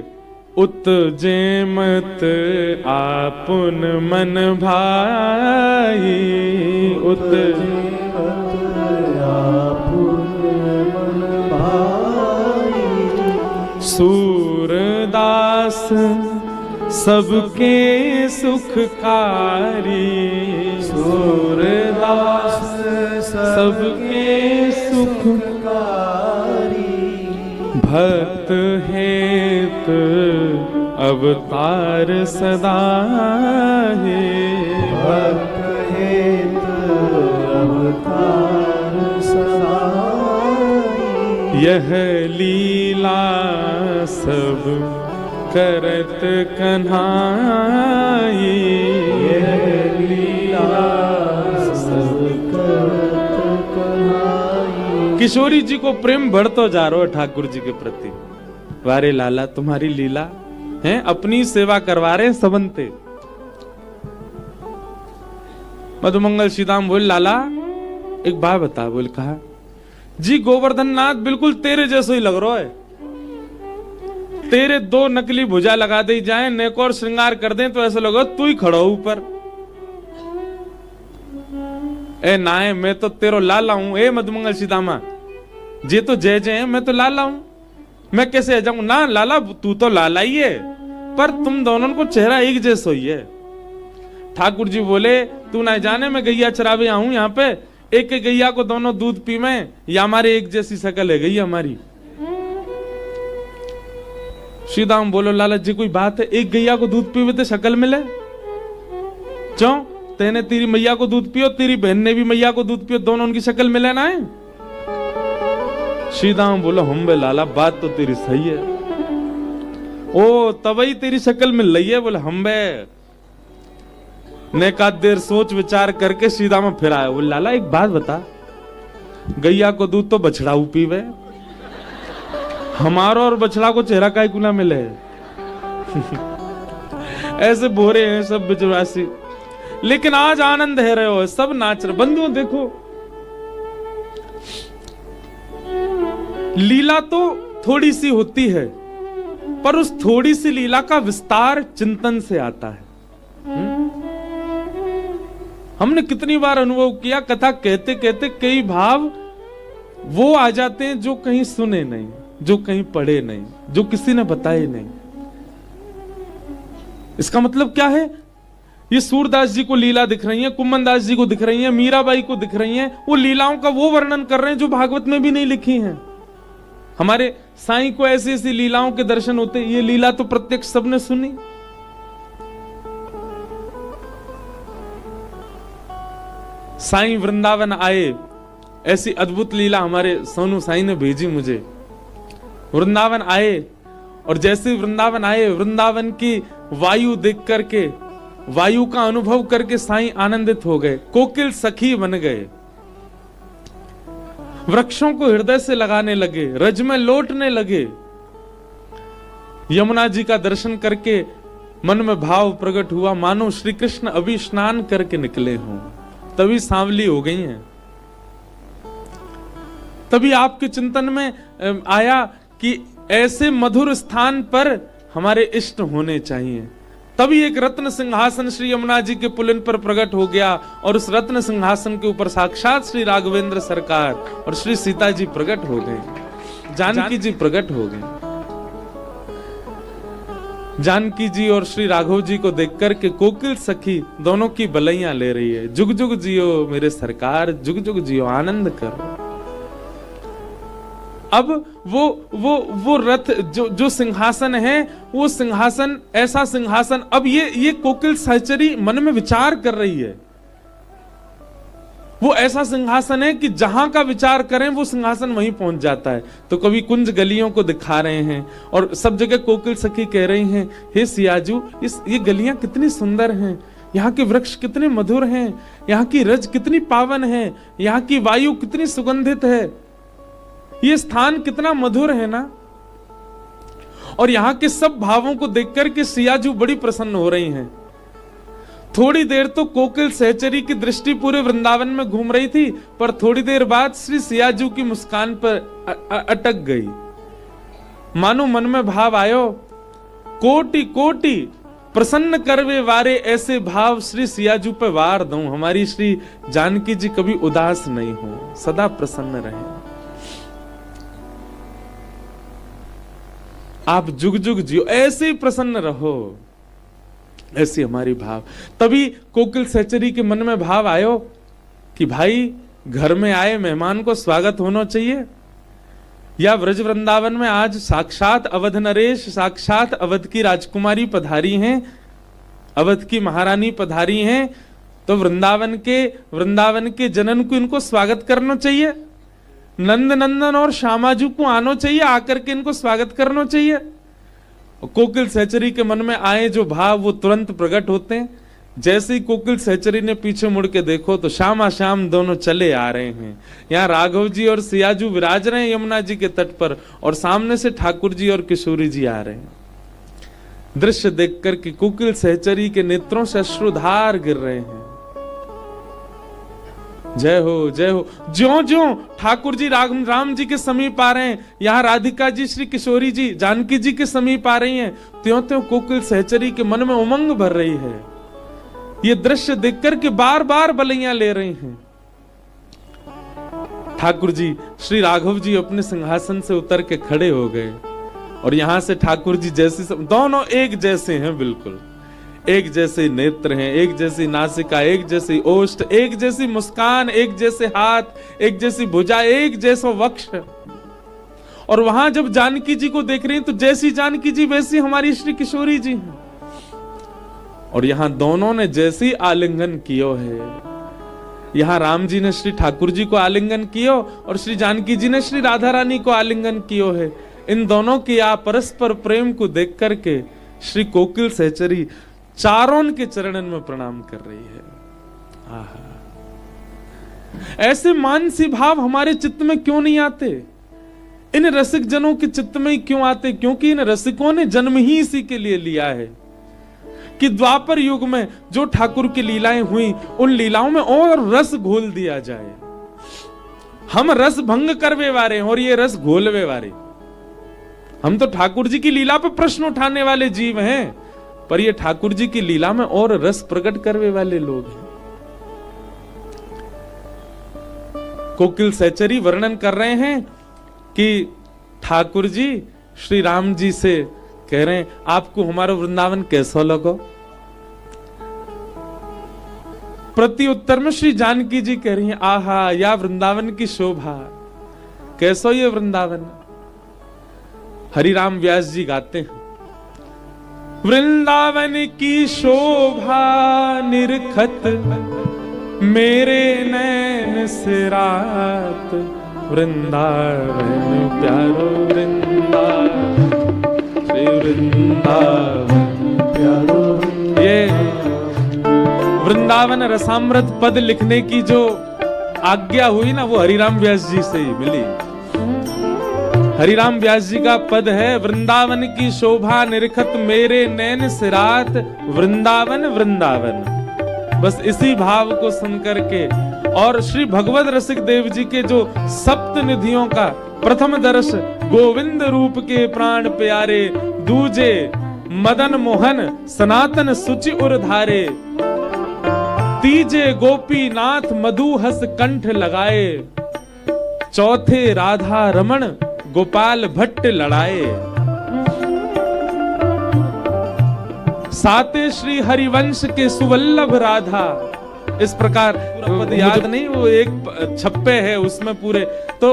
उत जेमत आपुन मन भाई, उत सूरदास सबके सुखकारी, सूरदास सबके सुखकारी, भक्त हेत अवतार सदा है, भक्त हेत अवतार सदा, यह लीला सब करत कन्हाई, यह लीला सब करत कन्हाई। किशोरी जी को प्रेम बढ़तो जा रहा है ठाकुर जी के प्रति। वारे लाला तुम्हारी लीला है, अपनी सेवा करवा रहे सबनते। मधुमंगल सीताम बोल, लाला एक बात बता। बोल, कहा जी गोवर्धन नाथ बिल्कुल तेरे जैसे ही लग रहा है, तेरे दो नकली भुजा लगा दे जाए, नेक और श्रृंगार कर दें तो ऐसा लगा तू ही खड़ा ऊपर। ए नाए मैं तो तेरो लाला हूं, ए मधुमंगल सीतामा जे तो जय जय है, मैं तो लाला हूं, मैं कैसे आ जाऊं ना। लाला तू तो लाला ही है, पर तुम दोनों को चेहरा एक जैसा ही है। ठाकुर जी बोले, तू ना जाने मैं गैया चरावे आऊं यहाँ पे, एक एक गैया को दोनों दूध पी में, या हमारी एक जैसी शकल है गैया हमारी। श्रीदाम बोलो लाला जी कोई बात है, एक गैया को दूध पीवे तो शक्ल मिले, क्यों तेने तेरी मैया को दूध पियो, तेरी बहन ने भी मैया को दूध पियो, दोनों उनकी शक्ल मिले ना है। श्रीदाम बोलो हम बे लाला बात तो तेरी सही है, ओ तभी तेरी शक्ल मिल रही है। बोले हम बे ने का देर सोच विचार करके श्रीदाम फिर आया। बोले लाला एक बात बता, गैया को दूध तो बछड़ाऊ पीवे, हमारा और बछड़ा को चेहरा काय कुना मिले। ऐसे बोरे हैं सब बिचवासी, लेकिन आज आनंद है रहे हो, सब नाच रहे। बंधुओं देखो लीला तो थोड़ी सी होती है, पर उस थोड़ी सी लीला का विस्तार चिंतन से आता है। हमने कितनी बार अनुभव किया, कथा कहते कहते कई भाव वो आ जाते हैं जो कहीं सुने नहीं, जो कहीं पढ़े नहीं, जो किसी ने बताए नहीं। इसका मतलब क्या है? ये सूरदास जी को लीला दिख रही है, कुम्मन दास जी को दिख रही है, मीराबाई को दिख रही है, वो लीलाओं का वो वर्णन कर रहे हैं जो भागवत में भी नहीं लिखी हैं। हमारे साईं को ऐसी ऐसी लीलाओं के दर्शन होते, ये लीला तो प्रत्यक्ष सबने सुनी। साईं वृंदावन आए, ऐसी अद्भुत लीला हमारे सोनू साईं ने भेजी मुझे। वृंदावन आए और जैसे वृंदावन आए, वृंदावन की वायु देख करके, वायु का अनुभव करके साईं आनंदित हो गए, कोकिल सखी बन गए, वृक्षों को हृदय से लगाने लगे, रज में लौटने लगे। यमुना जी का दर्शन करके मन में भाव प्रकट हुआ, मानो श्री कृष्ण अभी स्नान करके निकले हों, तभी सांवली हो गई हैं। तभी आपके चिंतन में आया कि ऐसे मधुर स्थान पर हमारे इष्ट होने चाहिए। तभी एक रत्न सिंहासन श्री यमुना जी के पुलिन पर प्रकट हो गया और उस रत्न सिंहासन के ऊपर साक्षात श्री राघवेंद्र सरकार और श्री सीता जी प्रकट हो गए, जानकी जी प्रकट हो गए। जानकी जी और श्री राघव जी को देखकर के कोकिल सखी दोनों की बलैया ले रही है, जुग जुग जियो मेरे सरकार, जुग जुग जियो, आनंद करो। अब वो रथ जो सिंहासन है, वो सिंहासन ऐसा सिंहासन, अब ये कोकिल सहचरी मन में विचार कर रही है, वो ऐसा सिंहासन है कि जहां का विचार करें वो सिंहासन वहीं पहुंच जाता है। तो कभी कुंज गलियों को दिखा रहे हैं और सब जगह कोकिल सखी कह रही हैं, हे सियाजू ये गलियां कितनी सुंदर हैं, यहाँ के वृक्ष कितने मधुर हैं, यहाँ की रज कितनी पावन है, यहाँ की वायु कितनी सुगंधित है, ये स्थान कितना मधुर है ना। और यहाँ के सब भावों को देखकर के सियाजू बड़ी प्रसन्न हो रही हैं। थोड़ी देर तो कोकिल सहचरी की दृष्टि पूरे वृंदावन में घूम रही थी, पर थोड़ी देर बाद श्री सियाजू की मुस्कान पर अटक गई। मानो मन में भाव आयो, कोटि कोटि प्रसन्न करवे वारे ऐसे भाव श्री सियाजू पे वार दूं, हमारी श्री जानकी जी कभी उदास नहीं हो, सदा प्रसन्न रहे। आप जुग जुग जियो, ऐसे ही प्रसन्न रहो, ऐसी हमारी भाव। तभी कोकिल सहचरी के मन में भाव आयो कि भाई घर में आए मेहमान को स्वागत होना चाहिए। या व्रज वृंदावन में आज साक्षात अवध नरेश, साक्षात अवध की राजकुमारी पधारी हैं, अवध की महारानी पधारी हैं, तो वृंदावन के जनन को इनको स्वागत करना चाहिए। नंद नंदन और श्यामाजू को आना चाहिए, आकर के इनको स्वागत करना चाहिए। कोकिल सहचरी के मन में आए जो भाव वो तुरंत प्रकट होते हैं। जैसे ही कोकिल सहचरी ने पीछे मुड़ के देखो तो श्यामा श्याम दोनों चले आ रहे हैं। यहाँ राघव जी और सियाजू विराज रहे हैं यमुना जी के तट पर, और सामने से ठाकुर जी और किशोरी जी आ रहे हैं। दृश्य देख करके कोकिल सहचरी के नेत्रों से अश्रुधार गिर रहे हैं। जय हो जय हो। ज्यों ज्यों ठाकुर जी राम जी के समीप आ रहे हैं, यहाँ राधिका जी श्री किशोरी जी जानकी जी के समीप आ रही हैं, त्यों त्यों कोकिल सहचरी के मन में उमंग भर रही है। ये दृश्य देखकर के बार बार बलैया ले रही हैं। ठाकुर जी श्री राघव जी अपने सिंहासन से उतर के खड़े हो गए, और यहां से ठाकुर जी जैसे दोनों एक जैसे हैं, बिल्कुल एक जैसे नेत्र हैं, एक जैसी नासिका, एक जैसी ओष्ठ, एक जैसी मुस्कान, एक जैसे हाथ, एक जैसी भुजा, एक जैसा वक्ष, और वहां जब जानकी जी को देख रही हैं तो जैसी जानकी जी वैसी हमारी श्री किशोरी जी हैं। और यहां दोनों ने जैसी आलिंगन कियो है, यहां राम जी ने श्री ठाकुर जी को आलिंगन कियो और श्री जानकी जी ने श्री राधा रानी को आलिंगन कियो है। इन दोनों की आप परस्पर प्रेम को देख करके श्री कोकिल सहचरी चारों के चरणन में प्रणाम कर रही है। आहा, ऐसे मानसी भाव हमारे चित्त में क्यों नहीं आते? इन रसिक जनों के चित्त में क्यों आते? क्योंकि इन रसिकों ने जन्म ही इसी के लिए लिया है कि द्वापर युग में जो ठाकुर की लीलाएं हुई उन लीलाओं में और रस घोल दिया जाए। हम रस भंग करवे वाले और ये रस घोलवे वाले। हम तो ठाकुर जी की लीला पर प्रश्न उठाने वाले जीव हैं, पर ये ठाकुर जी की लीला में और रस प्रकट करवे वाले लोग हैं। कोकिल सहचरी वर्णन कर रहे हैं कि ठाकुर जी श्री राम जी से कह रहे हैं, आपको हमारा वृंदावन कैसा लगा? प्रति उत्तर में श्री जानकी जी कह रही हैं, आहा या वृंदावन की शोभा, कैसो ये वृंदावन। हरिराम व्यास जी गाते हैं, वृंदावन की शोभा निरखत मेरे नैन से रात, वृंदावन प्यारो वृंदावन, श्री वृंदावन प्यारो। ये वृंदावन रसामृत पद लिखने की जो आज्ञा हुई ना, वो हरिराम व्यास जी से ही मिली। हरिराम व्यास जी का पद है, वृंदावन की शोभा निरखत मेरे नैन से रात, वृंदावन वृंदावन। बस इसी भाव को सुनकर के और श्री भगवत रसिक देव जी के जो सप्त निधियों का प्रथम दर्श, गोविंद रूप के प्राण प्यारे, दूजे मदन मोहन सनातन सुचि उर धारे, तीजे गोपी नाथ मधुहस कंठ लगाए, चौथे राधा रमण गोपाल भट्ट लड़ाए, साते श्री हरिवंश के सुवल्लभ राधा। इस प्रकार पद याद नहीं, वो एक छप्पे है उसमें पूरे। तो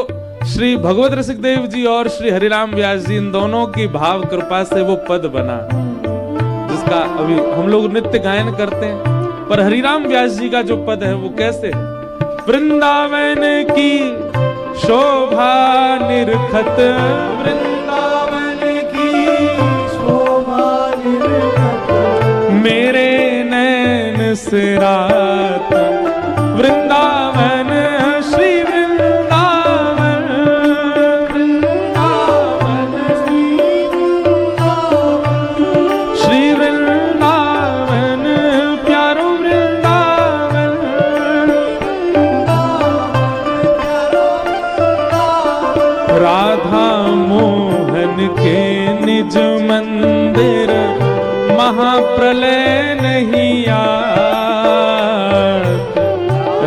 श्री भगवत रसिक देव जी और श्री हरिराम व्यास जी इन दोनों की भाव कृपा से वो पद बना, जिसका अभी हम लोग नित्य गायन करते हैं। पर हरिराम व्यास जी का जो पद है वो कैसे है, वृंदावन की शोभा निरखत, वृंदावन की शोभा निरखत मेरे नैन से रात, वृंदावन श्री वृंदावन, वृंदावन श्री वृंदावन प्यारो वृंदावन, राधा मोहन के निज मंदिर महाप्रलय नहीं आत,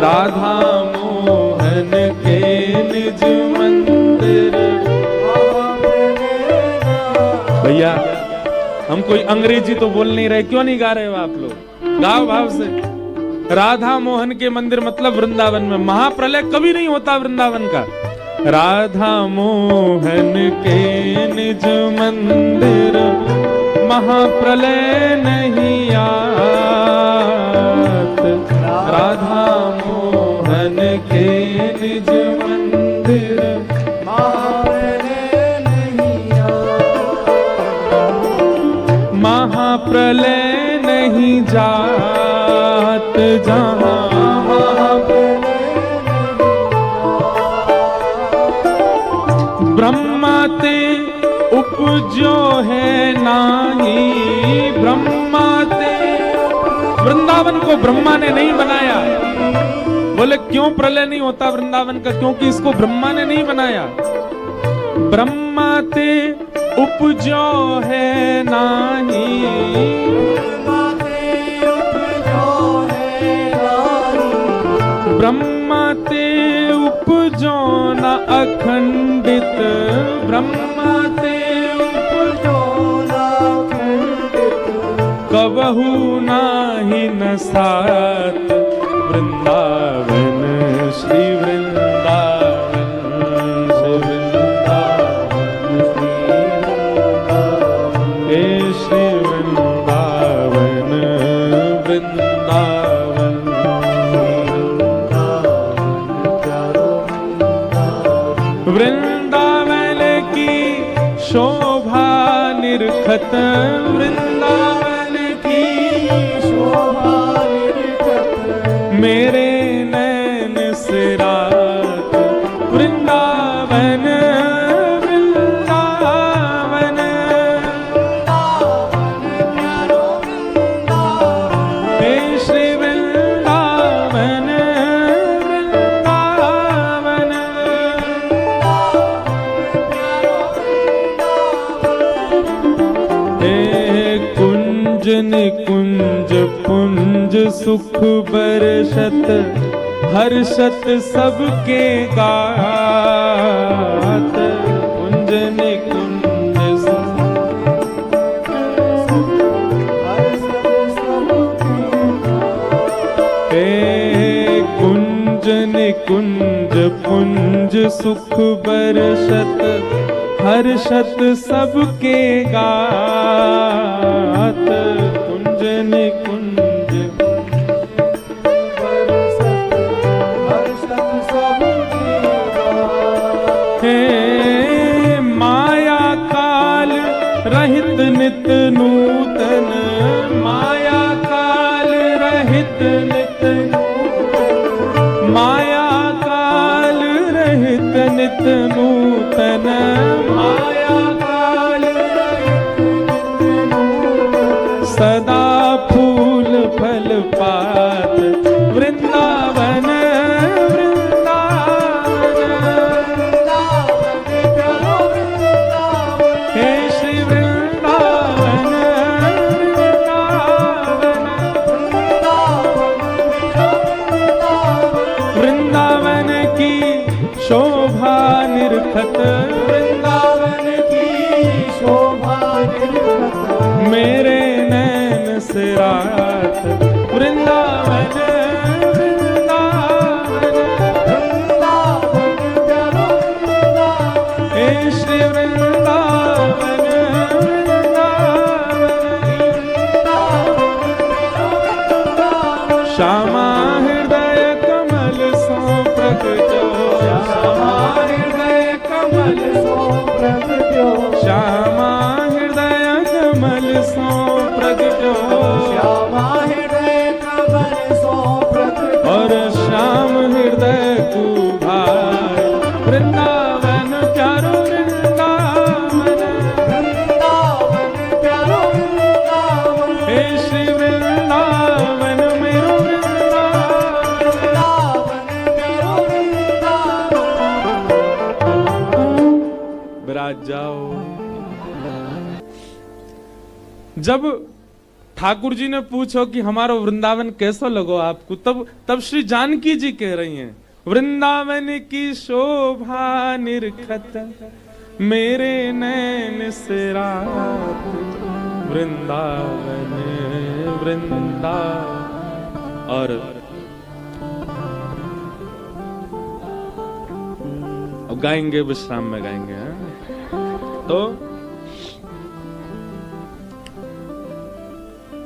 राधा मोहन के निज मंदिर। भैया हम कोई अंग्रेजी तो बोल नहीं रहे, क्यों नहीं गा रहे हो आप लोग? गाओ भाव से। राधा मोहन के मंदिर मतलब वृंदावन में महाप्रलय कभी नहीं होता वृंदावन का। राधा मोहन के निज मंदिर महाप्रलय नहीं आत, राधा मोहन के निज मंदिर महाप्रलय नहीं आत, महाप्रलय नहीं जात जहाँ ब्रह्मा ते उपजो है नाही, ब्रह्मा ते। वृंदावन को ब्रह्मा ने नहीं बनाया। बोले क्यों प्रलय नहीं होता वृंदावन का? क्योंकि इसको ब्रह्मा ने नहीं बनाया। ब्रह्मा ते उपजो है नाही, ब्रह्मा ते उपजो न अखंडित, ब्रह्मा ते उपजो न अखंडित, कबहू नाही न सात, वृंदावन श्री वृंदावन श्री वृंदावन निरखत वृंदावन की शोभा निरखत मेरे नैन से रात वृंदावन वृंदावन हे श्री वृंदावन वृंदावन हे कुंज निकुंज पुंज सुख बरसत हर्षत सबके गात कुंज निकुंज हे कुंज निकुंज पुंज सुख बरसत हर्षत सबके गात कुंज निकुंज हे माया काल रहित नित नूतन माया काल रहित नित माया काल रहित नित नूतन माया काल सदा फूल फल पात वृंदावन हे श्री वृंदावन वृंदावन की शोभा निरखत वृंदावन की शोभा निरखत मेरे नैन से रात वृंदावन हे श्री वृंदावन श्यामा हृदय कमल सो प्रगटो श्यामा हृदय कमल सो प्रगट्यो श्यामा हृदय कमल सो प्रगटो श्यामा हृदय कमल सो प्रगट्यो और श्याम हृदय को भाई वृंदावन प्यारो वृंदावन वृंदावन प्यारो वृंदावन हे श्री वृंदावन मेरो वृंदावन प्यारो वृंदावन विराज जाओ। जब ठाकुर जी ने पूछो कि हमारा वृंदावन कैसा लगो आपको, तब श्री जानकी जी कह रही हैं वृंदावन की शोभा निरखत मेरे नैन से रात वृंदावन वृंदावन। और अब गाएंगे, विश्राम में गाएंगे हाँ? तो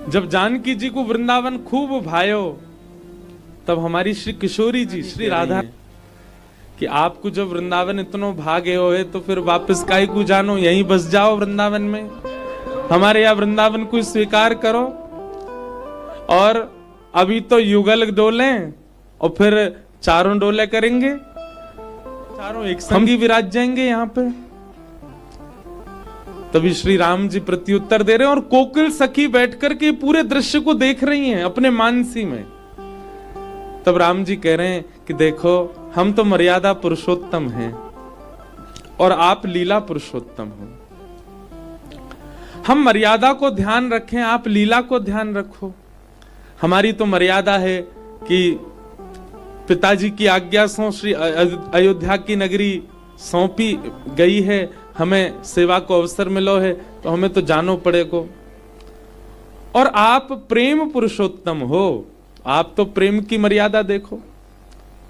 जब जानकी जी को वृंदावन खूब भायो, तब हमारी श्री किशोरी जी श्री राधा कि आपको जब वृंदावन इतनो भागे हो है तो फिर वापस काई को जानो, यहीं बस जाओ वृंदावन में, हमारे यहाँ वृंदावन को स्वीकार करो। और अभी तो युगल डोले और फिर चारों डोले करेंगे, चारों एक संग ही विराज जाएंगे यहाँ पे। तभी श्री राम जी प्रत्युत्तर दे रहे हैं और कोकिल सखी बैठकर के पूरे दृश्य को देख रही हैं अपने मानसी में। तब राम जी कह रहे हैं कि देखो हम तो मर्यादा पुरुषोत्तम हैं और आप लीला पुरुषोत्तम हो। हम मर्यादा को ध्यान रखें, आप लीला को ध्यान रखो। हमारी तो मर्यादा है कि पिताजी की आज्ञा से श्री अयोध्या की नगरी सौंपी गई है, हमें सेवा को अवसर मिलो है तो हमें तो जानो पड़ेगा। और आप प्रेम पुरुषोत्तम हो, आप तो प्रेम की मर्यादा देखो।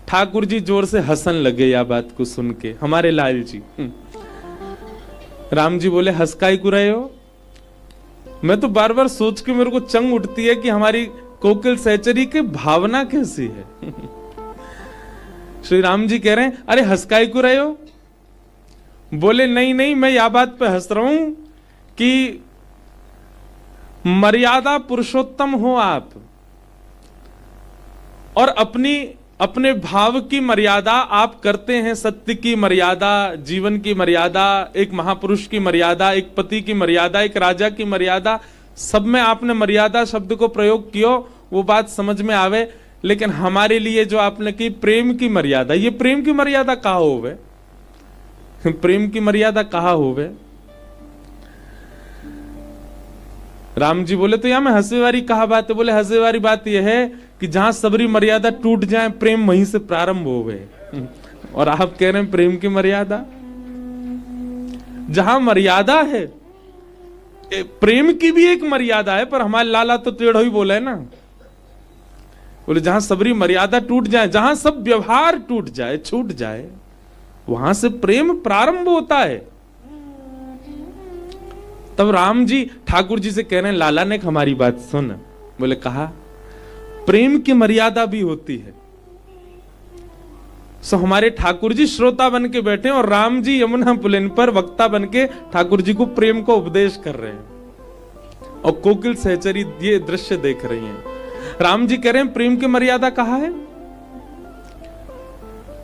ठाकुर जी जोर से हंसन लगे या बात को सुन के, हमारे लाल जी। राम जी बोले हंसकाई को रहे हो? मैं तो बार बार सोच के मेरे को चंग उठती है कि हमारी कोकिल सहचरी की भावना कैसी है। श्री राम जी कह रहे हैं अरे हंसकाई को रहे हो? बोले नहीं नहीं, मैं यह बात पे हंस रहा हूं कि मर्यादा पुरुषोत्तम हो आप, और अपने भाव की मर्यादा आप करते हैं, सत्य की मर्यादा, जीवन की मर्यादा, एक महापुरुष की मर्यादा, एक पति की मर्यादा, एक राजा की मर्यादा, सब में आपने मर्यादा शब्द को प्रयोग किया, वो बात समझ में आवे। लेकिन हमारे लिए जो आपने की प्रेम की मर्यादा, ये प्रेम की मर्यादा कहा होवे? प्रेम की मर्यादा कहा होवे? राम जी बोले तो या में हंसे वाली कहा बात है? बोले हंसे वाली बात यह है कि जहां सबरी मर्यादा टूट जाए प्रेम वहीं से प्रारंभ हो गए। और आप कह रहे हैं प्रेम की मर्यादा? जहां मर्यादा है, प्रेम की भी एक मर्यादा है, पर हमारे लाला तो टेढ़ो ही बोले ना, बोले जहां सबरी मर्यादा टूट जाए, जहां सब व्यवहार टूट जाए, छूट जाए, वहां से प्रेम प्रारंभ होता है। तब राम जी ठाकुर जी से कह रहे हैं, लाला ने हमारी बात सुन। बोले कहा प्रेम की मर्यादा भी होती है। सो हमारे ठाकुर जी श्रोता बन के बैठे और राम जी यमुना पुलिन पर वक्ता बन के ठाकुर जी को प्रेम को उपदेश कर रहे हैं, और कोकिल सहचरी ये दृश्य देख रही हैं। राम जी कह रहे हैं प्रेम की मर्यादा कहा है?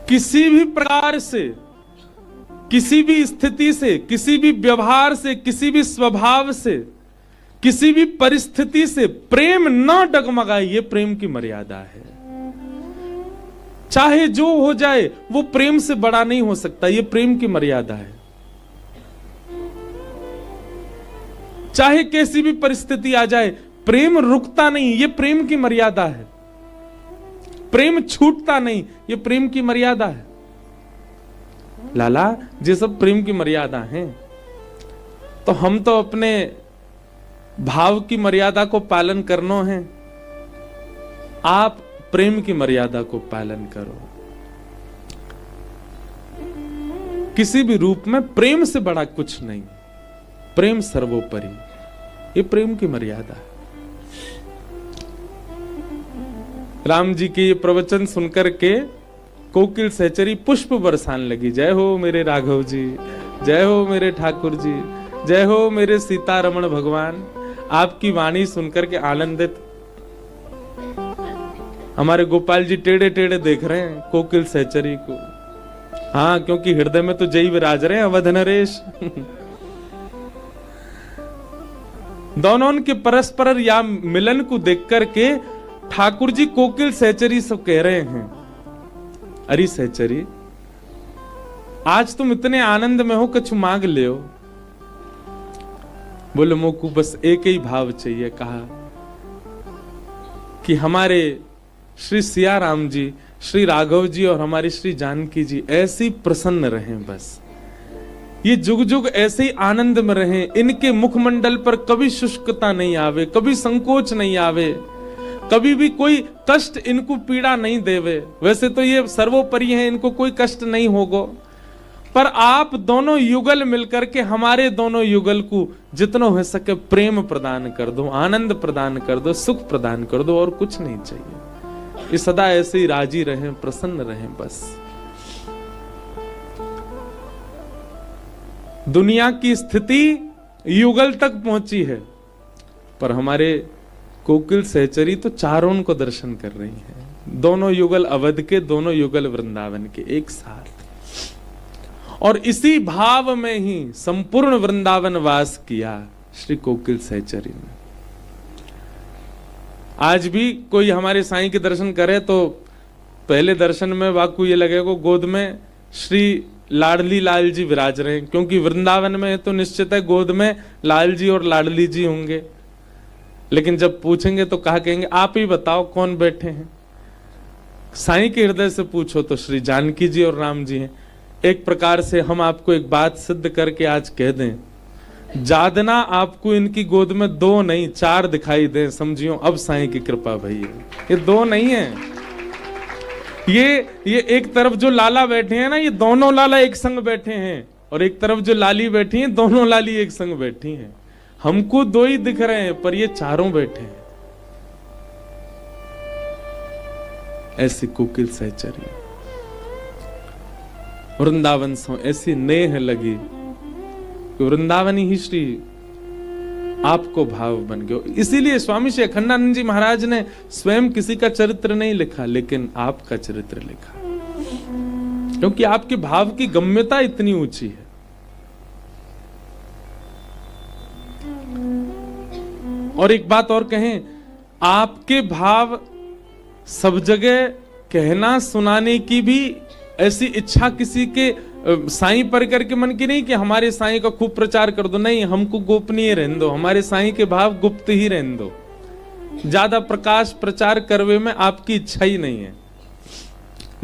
किसी भी प्रकार से, किसी भी स्थिति से, किसी भी व्यवहार से, किसी भी स्वभाव से, किसी भी परिस्थिति से प्रेम न डगमगाए, ये प्रेम की मर्यादा है। चाहे जो हो जाए वो प्रेम से बड़ा नहीं हो सकता, ये प्रेम की मर्यादा है। चाहे कैसी भी परिस्थिति आ जाए प्रेम रुकता नहीं, ये प्रेम की मर्यादा है। प्रेम छूटता नहीं, ये प्रेम की मर्यादा है। लाला ये सब प्रेम की मर्यादा है, तो हम तो अपने भाव की मर्यादा को पालन करना है, आप प्रेम की मर्यादा को पालन करो। किसी भी रूप में प्रेम से बड़ा कुछ नहीं, प्रेम सर्वोपरि, ये प्रेम की मर्यादा है। राम जी के ये प्रवचन सुनकर के कोकिल सहचरी पुष्प बरसान लगी। जय हो मेरे राघव जी, जय हो मेरे ठाकुर जी, जय हो मेरे सीतारमण भगवान। आपकी वाणी सुनकर के आनंदित हमारे गोपाल जी टेढ़े टेढ़े देख रहे हैं कोकिल सहचरी को। हाँ, क्योंकि हृदय में तो जय विराज रहे हैं अवध नरेश। दोनों के परस्पर या मिलन को देख करके ठाकुर जी कोकिल सहचरी सब कह रहे हैं, अरे सहचरी आज तुम इतने आनंद में हो, कुछ मांग ले हो। बोले मोकू बस एक ही भाव चाहिए। कहा कि हमारे श्री सिया राम जी, श्री राघव जी और हमारी श्री जानकी जी ऐसे ही प्रसन्न रहें, बस ये जुग जुग ऐसे ही आनंद में रहें, इनके मुखमंडल पर कभी शुष्कता नहीं आवे, कभी संकोच नहीं आवे, कभी भी कोई कष्ट इनको पीड़ा नहीं देवे। वैसे तो ये सर्वोपरि हैं, इनको कोई कष्ट नहीं होगा, पर आप दोनों युगल मिलकर के हमारे दोनों युगल को जितना हो सके प्रेम प्रदान कर दो, आनंद प्रदान कर दो, सुख प्रदान कर दो, और कुछ नहीं चाहिए। ये सदा ऐसे ही राजी रहें, प्रसन्न रहें बस। दुनिया की स्थिति युगल तक पहुंची है, पर हमारे कोकिल सहचरी तो चारों को दर्शन कर रही हैं। दोनों युगल अवध के, दोनों युगल वृंदावन के एक साथ, और इसी भाव में ही संपूर्ण वृंदावन वास किया श्री कोकिल सहचरी ने। आज भी कोई हमारे साईं के दर्शन करे तो पहले दर्शन में वाकू ये लगेगा गोद में श्री लाडली लाल जी विराज रहे हैं, क्योंकि वृंदावन में तो निश्चित है गोद में लाल जी और लाडली जी होंगे। लेकिन जब पूछेंगे तो कहा कहेंगे आप ही बताओ कौन बैठे हैं। साईं के हृदय से पूछो तो श्री जानकी जी और राम जी हैं। एक प्रकार से हम आपको एक बात सिद्ध करके आज कह दें, जादना आपको इनकी गोद में 2 नहीं 4 दिखाई दे, समझियो अब साईं की कृपा भई है। ये 2 नहीं है, ये एक तरफ जो लाला बैठे हैं ना, ये दोनों लाला एक संग बैठे हैं, और एक तरफ जो लाली बैठी हैं, दोनों लाली एक संग बैठी हैं। हमको 2 ही दिख रहे हैं, पर ये चारों बैठे हैं। ऐसी कोकिल सहचरी वृंदावन सो ऐसी नेह लगी, वृंदावन ही श्री आपको भाव बन गयो। इसीलिए स्वामी श्री अखंडानंद जी महाराज ने स्वयं किसी का चरित्र नहीं लिखा, लेकिन आपका चरित्र लिखा, क्योंकि आपके भाव की गम्यता इतनी ऊंची है। और एक बात और कहें, आपके भाव सब जगह कहना सुनाने की भी ऐसी इच्छा किसी के साईं परिकर के मन की नहीं कि हमारे साईं का खूब प्रचार कर दो, नहीं, हमको गोपनीय रहने दो, हमारे साईं के भाव गुप्त ही रहने दो, ज्यादा प्रकाश प्रचार करवे में आपकी इच्छा ही नहीं है।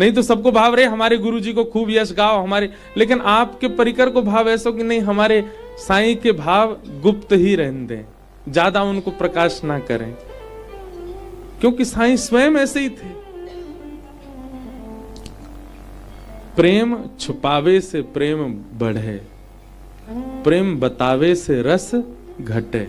नहीं तो सबको भाव रहे हमारे गुरुजी को खूब यश गाओ हमारे, लेकिन आपके परिकर को भाव ऐसा कि नहीं, हमारे साईं के भाव गुप्त ही रहने दें, ज्यादा उनको प्रकाश ना करें, क्योंकि साईं स्वयं ऐसे ही थे। प्रेम छुपावे से प्रेम बढ़े, प्रेम बतावे से रस घटे।